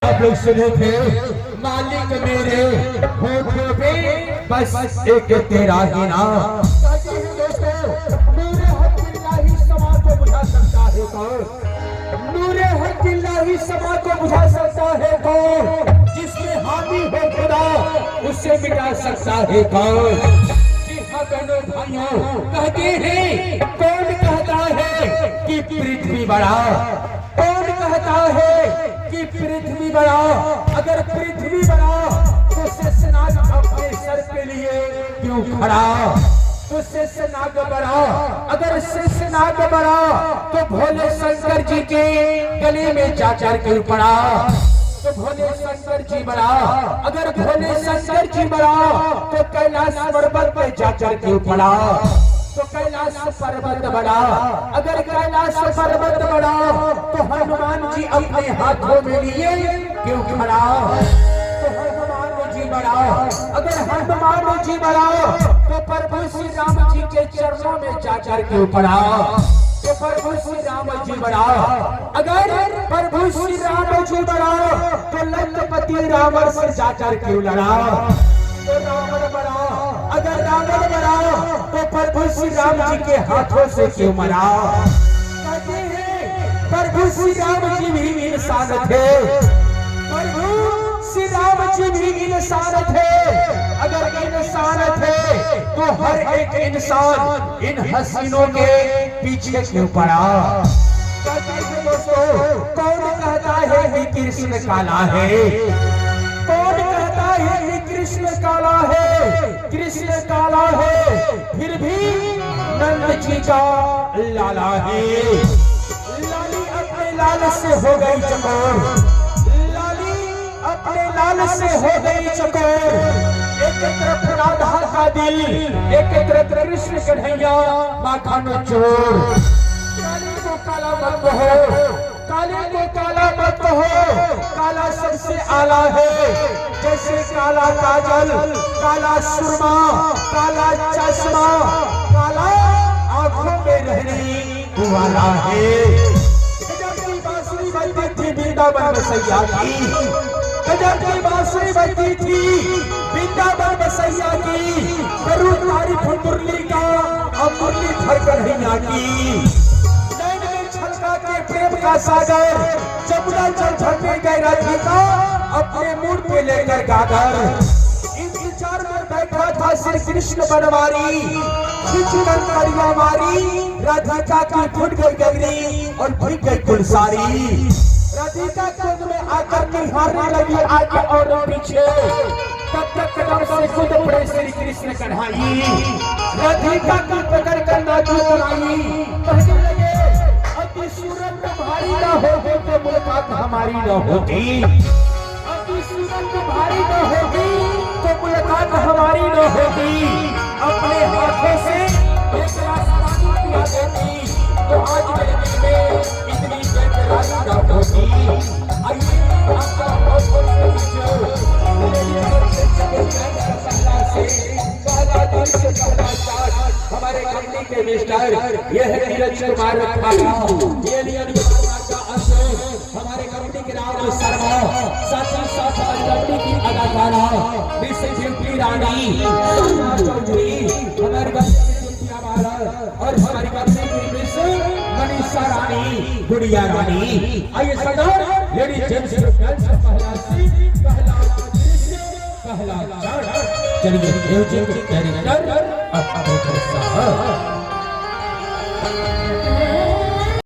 आप लोग सुने थे मालिक मेरे होठों पे बस एक तेरा ही नाम। नूरे हक बिल्लाही समा को बुझा सकता है कौन? नूरे हक बिल्लाही समा को बुझा सकता है कौन? जिसमें हामी हो खुदा उससे मिटा सकता है कौन? बहनों भाइयों कहते हैं कौन कहता है कि पृथ्वी बड़ा? कौन कहता है कि पृथ्वी बड़ा? अगर पृथ्वी बड़ा तो शेषनाग अपने सर के लिए क्यों खड़ा? तो शेषनाग बड़ा, अगर शेषनाग बड़ा तो भोले शंकर जी के गले में चाचर क्यों पड़ा? तो भोले शंकर जी बड़ा, अगर भोले शंकर जी बड़ा तो कैलाश पर्वत पे जाकर क्यों पड़ा? तो कैलाश पर्वत बड़ा, अगर कैलाश पर्वत बड़ा तो हनुमान जी अपने हाथों में लिए क्यों खड़ा? तो हनुमान जी बड़ा, अगर हनुमान जी बड़ा तो प्रभु श्री राम जी के चरणों में जाकर क्यों पड़ा? तो प्रभु श्री राम जी बड़ा, अगर प्रभु श्री राम जी बड़ा तो लंकापति रावण से जाकर क्यों लड़ा? तो रावण बड़ा, अगर रावण बड़ा तो प्रभु श्री राम जी के हाथों से क्यों मरा? कहते हैं प्रभु श्री राम जी भी इंसान थे, प्रभु श्री राम जी भी इंसान थे। अगर इंसान थे तो हर एक इंसान इन हसीनों के पीछे क्यों पड़ा? दोस्तों कौन कहता है कि कृष्ण काला है? कौन कहता है कि कृष्ण काला है? कृष्ण काला है फिर भी नंद जी का लाला है। लाली अपने लाल से हो गई चकोर, लाली अपने लाल से हो गई चकोर। एक तरफ राधा का दिल, एक तरफ कृष्ण कन्हैया माखन चोर। काले को काला मत कहो, काले को काला मत कहो, काला सबसे आला है। जैसे काला काजल, काला सुरमा, काला चश्मा, काला आंखों में रहने वाला है। गजब की बांसुरी बजती थी वृंदावन बसैया की, गजब की बांसुरी बजती थी वृंदावन बसैया की। करूँ तारीफ मुरली का और मुरली भर कन्हैया की। के प्रेम का सागर जमुना जल झरने गए राधिका अपने मूड पे लेकर गागर। इंतजार में बैठा था श्री कृष्ण बनवारी, खिंचकर कड़िया मारी राधिका की फूट गई गगरी और भीग गई कुलसारी। राधिका गोद में आकर निहारने लगी आगे और पीछे, तब तक कदम से खुद पड़े श्री कृष्ण कन्हैया। राधिका की पकड़ कर नाचू बनाई, कहने लगे सूरत तुम्हारी न होगी तो मुलाकात हमारी न होगी। अभी सूरत तुम्हारी न होगी तो मुलाकात हमारी न होगी। अपने हाथों से एक रास्ता किया देती तो आज मेरे दिल में इतनी बेकरारी न होगी। आइए आपका बहुत बहुत हमारे कंपनी के मिस्टर ये है नीरज कुमार ये नीरज कुमार का अंश हमारे कंपनी के राम शर्मा, साथ ही साथ कंपनी की अदाकारा मिस ज्योति रानी चौधरी, हमारे और हमारी कंपनी की मिस मनीषा रानी, गुड़िया रानी। आइए सदर लेडीज जेंट्स पहला चलिए म्यूजिक डायरेक्टर अब